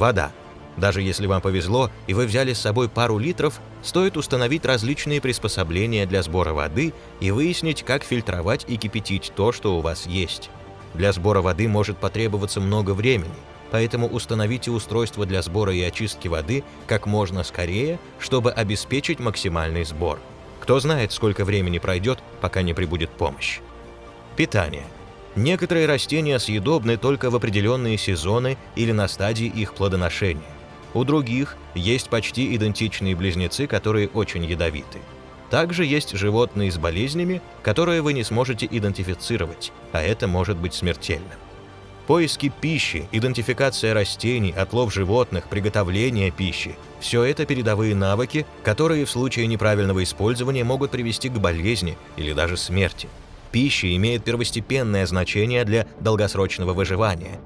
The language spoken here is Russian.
Вода. Даже если вам повезло и вы взяли с собой пару литров, стоит установить различные приспособления для сбора воды и выяснить, как фильтровать и кипятить то, что у вас есть. Для сбора воды может потребоваться много времени, поэтому установите устройство для сбора и очистки воды как можно скорее, чтобы обеспечить максимальный сбор. Кто знает, сколько времени пройдет, пока не прибудет помощь. Питание. Некоторые растения съедобны только в определенные сезоны или на стадии их плодоношения. У других есть почти идентичные близнецы, которые очень ядовиты. Также есть животные с болезнями, которые вы не сможете идентифицировать, а это может быть смертельно. Поиски пищи, идентификация растений, отлов животных, приготовление пищи – все это передовые навыки, которые в случае неправильного использования могут привести к болезни или даже смерти. Пища имеет первостепенное значение для долгосрочного выживания,